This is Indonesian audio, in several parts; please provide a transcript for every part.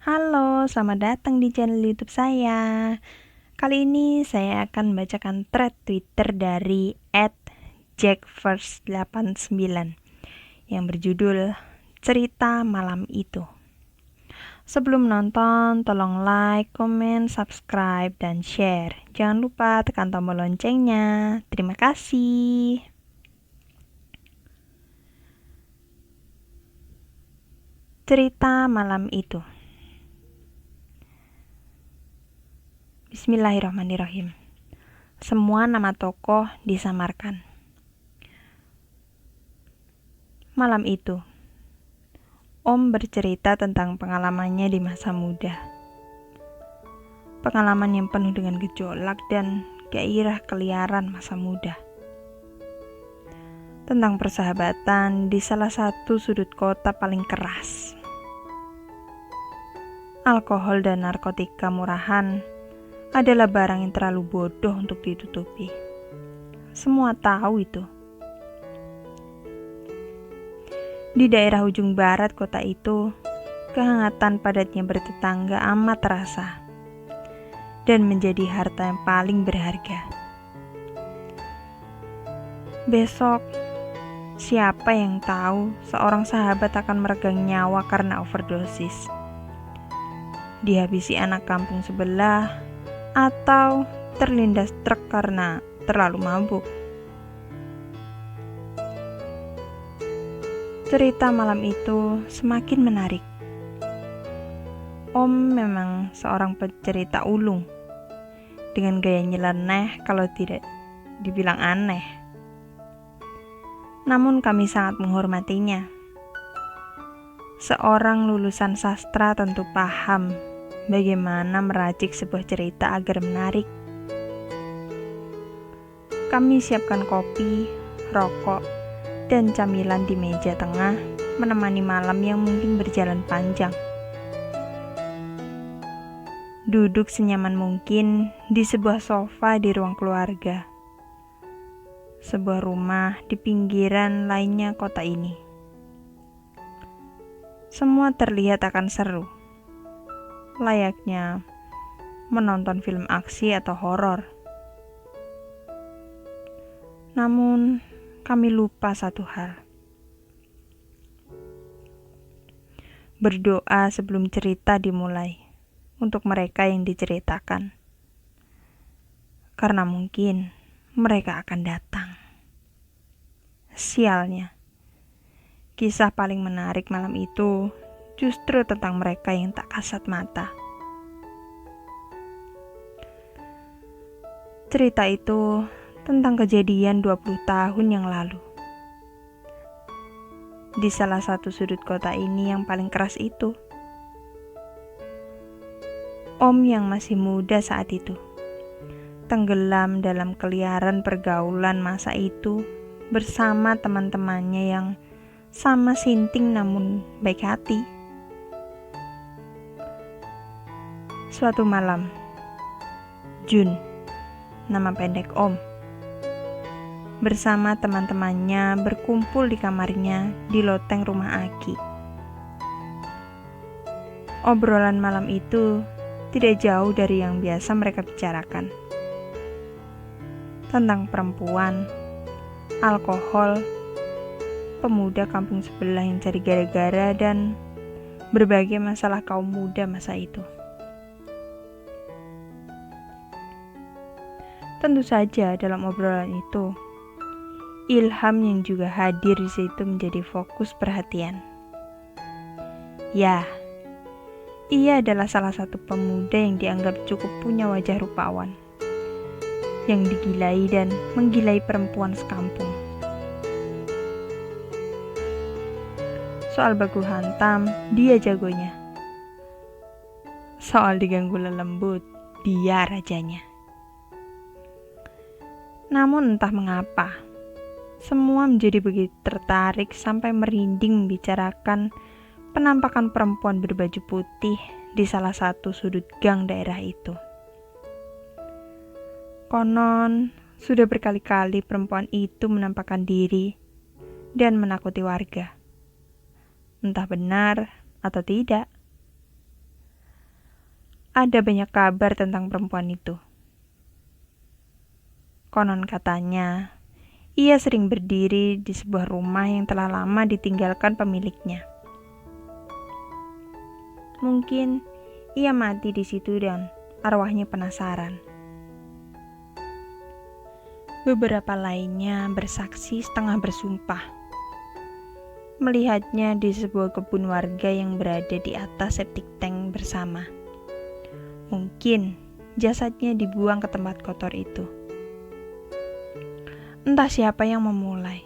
Halo, selamat datang di channel YouTube saya. Kali ini saya akan membacakan thread Twitter dari @jackverse89 yang berjudul Cerita Malam Itu. Sebelum nonton, tolong like, komen, subscribe, dan share. Jangan lupa tekan tombol loncengnya. Terima kasih. Cerita Malam Itu. Bismillahirrahmanirrahim. Semua nama tokoh disamarkan. Malam itu, Om bercerita tentang pengalamannya di masa muda. Pengalaman yang penuh dengan gejolak dan gairah keliaran masa muda. Tentang persahabatan di salah satu sudut kota paling keras. Alkohol dan narkotika murahan adalah barang yang terlalu bodoh untuk ditutupi. Semua tahu itu. Di daerah ujung barat kota itu, kehangatan padatnya bertetangga amat terasa dan menjadi harta yang paling berharga. Besok, siapa yang tahu seorang sahabat akan meregang nyawa karena overdosis, dihabisi anak kampung sebelah, atau terlindas truk karena terlalu mabuk. Cerita malam itu semakin menarik. Om memang seorang pencerita ulung, dengan gaya nyeleneh kalau tidak dibilang aneh. Namun kami sangat menghormatinya. Seorang lulusan sastra tentu paham bagaimana meracik sebuah cerita agar menarik. Kami siapkan kopi, rokok, dan camilan di meja tengah menemani malam yang mungkin berjalan panjang. Duduk senyaman mungkin di sebuah sofa di ruang keluarga. Sebuah rumah di pinggiran lainnya kota ini. Semua terlihat akan seru. Layaknya menonton film aksi atau horor. Namun, kami lupa satu hal. Berdoa sebelum cerita dimulai untuk mereka yang diceritakan. Karena mungkin mereka akan datang. Sialnya, kisah paling menarik malam itu justru tentang mereka yang tak kasat mata. Cerita itu tentang kejadian 20 tahun yang lalu. Di salah satu sudut kota ini yang paling keras itu. Om yang masih muda saat itu, tenggelam dalam keliaran pergaulan masa itu bersama teman-temannya yang sama sinting namun baik hati. Suatu malam, Jun, nama pendek Om, bersama teman-temannya berkumpul di kamarnya di loteng rumah Aki. Obrolan malam itu tidak jauh dari yang biasa mereka bicarakan. Tentang perempuan, alkohol, pemuda kampung sebelah yang cari gara-gara, dan berbagai masalah kaum muda masa itu. Tentu saja dalam obrolan itu, Ilham yang juga hadir di situ menjadi fokus perhatian. Ya, ia adalah salah satu pemuda yang dianggap cukup punya wajah rupawan, yang digilai dan menggilai perempuan sekampung. Soal baku hantam, dia jagonya. Soal diganggu lelembut, dia rajanya. Namun entah mengapa, semua menjadi begitu tertarik sampai merinding membicarakan penampakan perempuan berbaju putih di salah satu sudut gang daerah itu. Konon, sudah berkali-kali perempuan itu menampakkan diri dan menakuti warga. Entah benar atau tidak. ada banyak kabar tentang perempuan itu. Konon katanya, ia sering berdiri di sebuah rumah yang telah lama ditinggalkan pemiliknya. Mungkin ia mati di situ dan arwahnya penasaran. Beberapa lainnya bersaksi setengah bersumpah melihatnya di sebuah kebun warga yang berada di atas septic tank bersama. Mungkin jasadnya dibuang ke tempat kotor itu. Entah siapa yang memulai.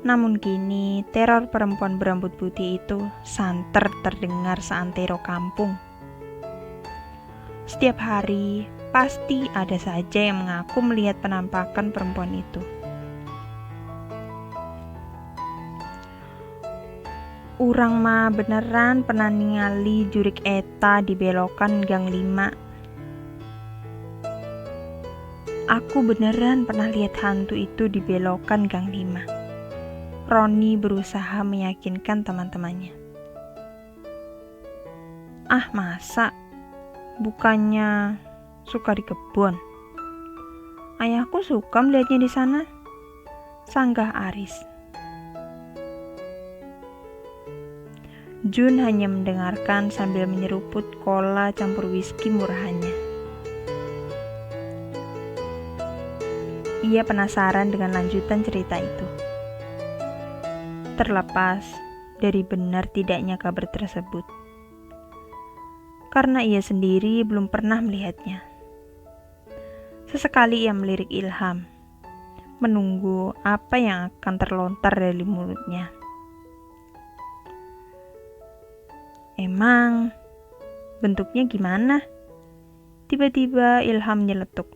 Namun kini teror perempuan berambut putih itu santer terdengar seantero kampung. Setiap hari pasti ada saja yang mengaku melihat penampakan perempuan itu. Urang mah beneran pernah ningali jurik eta di belokan gang 5. Aku beneran pernah lihat hantu itu di belokan gang 5. Roni berusaha meyakinkan teman-temannya. Ah masa? Bukannya suka di kebun? Ayahku suka melihatnya di sana, sanggah Aris. Jun hanya mendengarkan sambil menyeruput cola campur whisky murahannya. Ia penasaran dengan lanjutan cerita itu. Terlepas dari benar tidaknya kabar tersebut. Karena ia sendiri belum pernah melihatnya. Sesekali ia melirik Ilham, menunggu apa yang akan terlontar dari mulutnya. Emang bentuknya gimana? Tiba-tiba Ilham nyeletuk.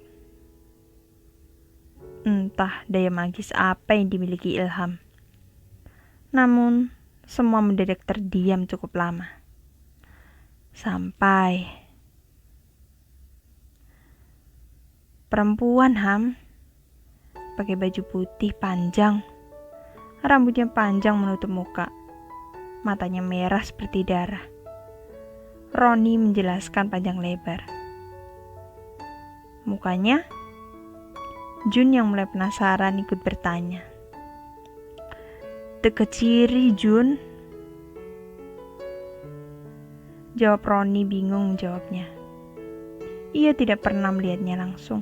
Entah daya magis apa yang dimiliki Ilham. Namun, semua mendadak terdiam cukup lama. Sampai perempuan, Ham, pakai baju putih panjang, rambutnya panjang menutup muka, matanya merah seperti darah. Roni menjelaskan panjang lebar. Mukanya? Jun yang mulai penasaran ikut bertanya. Deket ciri, Jun. Jawab Roni bingung menjawabnya. Ia tidak pernah melihatnya langsung.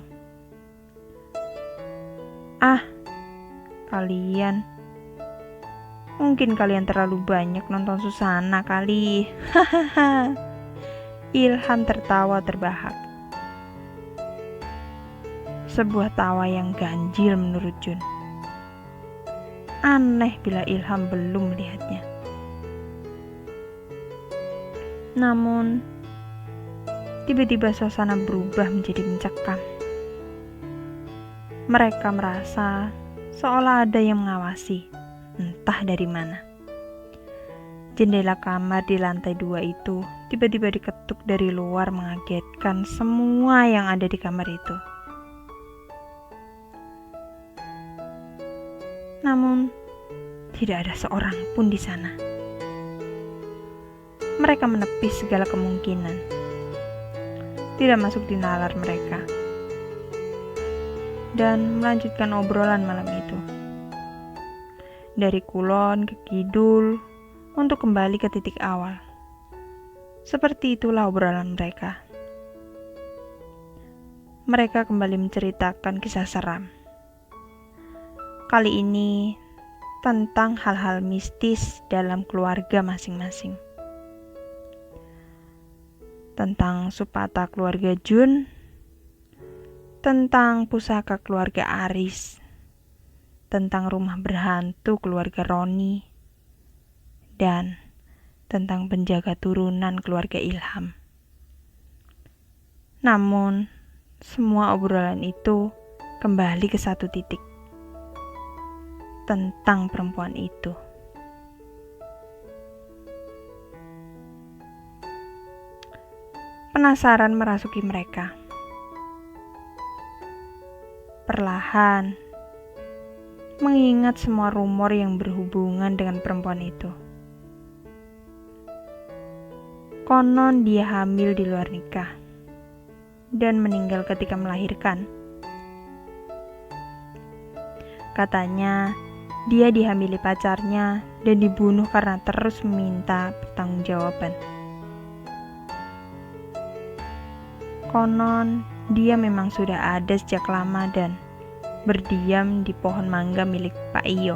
Ah, kalian. Mungkin kalian terlalu banyak nonton Susana kali. Hahaha. Ilham tertawa terbahak. Sebuah tawa yang ganjil menurut Jun. Aneh bila Ilham belum melihatnya. Namun, tiba-tiba suasana berubah menjadi mencekam. Mereka merasa seolah ada yang mengawasi, entah dari mana. Jendela kamar di lantai 2 itu tiba-tiba diketuk dari luar mengagetkan semua yang ada di kamar itu. Namun, tidak ada seorang pun di sana. Mereka menepis segala kemungkinan. Tidak masuk di nalar mereka. Dan melanjutkan obrolan malam itu. Dari kulon ke kidul, untuk kembali ke titik awal. Seperti itulah obrolan mereka. Mereka kembali menceritakan kisah seram. Kali ini tentang hal-hal mistis dalam keluarga masing-masing. Tentang supata keluarga Jun, tentang pusaka keluarga Aris, tentang rumah berhantu keluarga Roni, dan tentang penjaga turunan keluarga Ilham. Namun, semua obrolan itu kembali ke satu titik. Tentang perempuan itu. Penasaran merasuki mereka. Perlahan, mengingat semua rumor yang berhubungan dengan perempuan itu. Konon dia hamil di luar nikah dan meninggal ketika melahirkan. Katanya dia dihamili pacarnya dan dibunuh karena terus meminta pertanggungjawaban. Konon dia memang sudah ada sejak lama dan berdiam di pohon mangga milik Pak Iyo.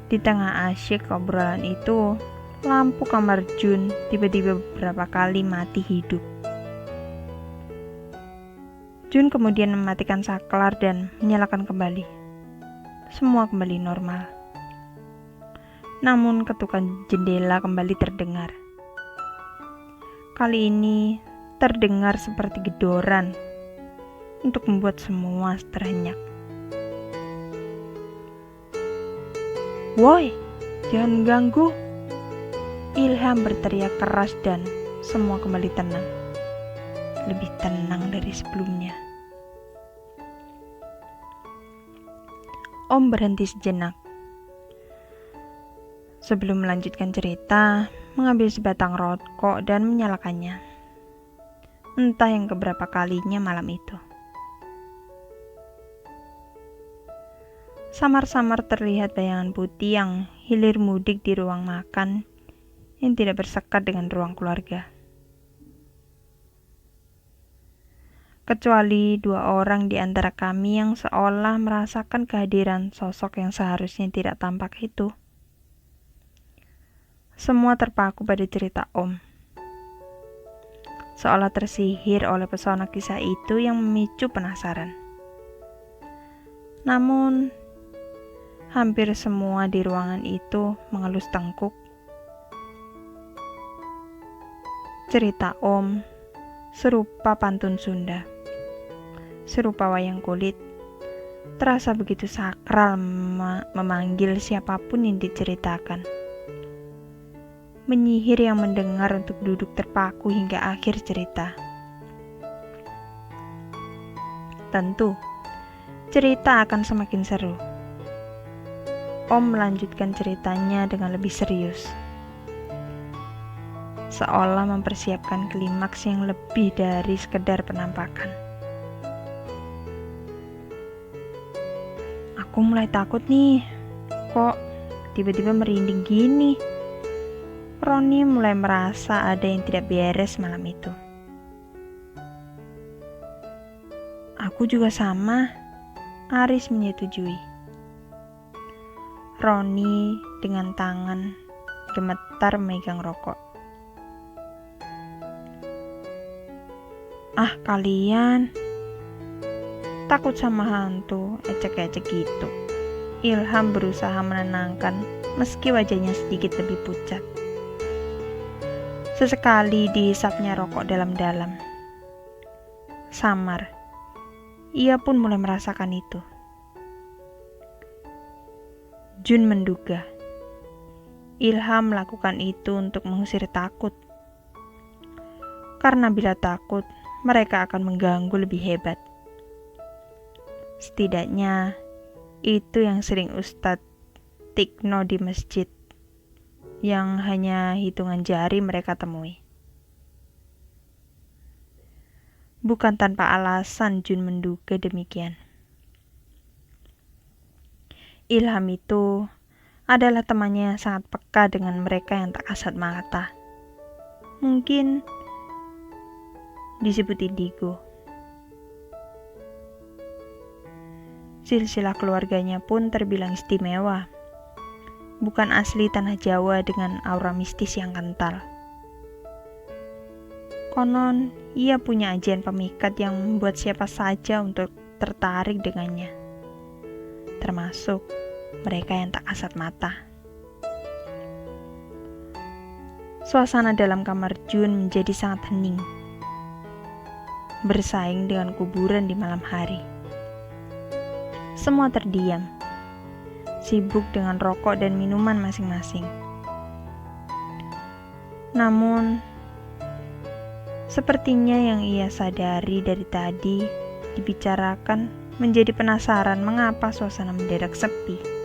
Di tengah asyik obrolan itu, lampu kamar Jun tiba-tiba beberapa kali mati hidup. Jun kemudian mematikan saklar dan menyalakan kembali. Semua kembali normal. Namun ketukan jendela kembali terdengar. Kali ini terdengar seperti gedoran untuk membuat semua terhenyak. "Woi, jangan ganggu!" Ilham berteriak keras dan semua kembali tenang. Lebih tenang dari sebelumnya. Om berhenti sejenak. Sebelum melanjutkan cerita, mengambil sebatang rokok dan menyalakannya. Entah yang keberapa kalinya malam itu. Samar-samar terlihat bayangan putih yang hilir mudik di ruang makan yang tidak bersekat dengan ruang keluarga. Kecuali 2 orang di antara kami yang seolah merasakan kehadiran sosok yang seharusnya tidak tampak itu. Semua terpaku pada cerita Om. Seolah tersihir oleh pesona kisah itu yang memicu penasaran. Namun, hampir semua di ruangan itu mengelus tengkuk. Cerita Om serupa pantun Sunda. Serupa wayang kulit, terasa begitu sakral memanggil siapapun yang diceritakan. Menyihir yang mendengar untuk duduk terpaku hingga akhir cerita. Tentu, cerita akan semakin seru. Om melanjutkan ceritanya dengan lebih serius. Seolah mempersiapkan klimaks yang lebih dari sekedar penampakan. Aku mulai takut nih, kok tiba-tiba merinding gini. Roni mulai merasa ada yang tidak beres malam itu. Aku juga sama, Aris menyetujui. Roni dengan tangan gemetar memegang rokok. Ah, kalian takut sama hantu, ecek-ecek gitu. Ilham berusaha menenangkan meski wajahnya sedikit lebih pucat. Sesekali dihisapnya rokok dalam-dalam. Samar. Ia pun mulai merasakan itu. Jun menduga Ilham melakukan itu untuk mengusir takut. Karena bila takut, mereka akan mengganggu lebih hebat. Setidaknya, itu yang sering Ustadz Tikno di masjid, yang hanya hitungan jari mereka temui. Bukan tanpa alasan Jun menduga demikian. Ilham itu adalah temannya yang sangat peka dengan mereka yang tak kasat mata. Mungkin disebut indigo. Silsilah keluarganya pun terbilang istimewa. Bukan asli tanah Jawa dengan aura mistis yang kental. Konon, ia punya ajian pemikat yang membuat siapa saja untuk tertarik dengannya. Termasuk mereka yang tak kasat mata. Suasana dalam kamar Jun menjadi sangat hening. Bersaing dengan kuburan di malam hari. Semua terdiam, sibuk dengan rokok dan minuman masing-masing. Namun, sepertinya yang ia sadari dari tadi dibicarakan menjadi penasaran mengapa suasana mendadak sepi.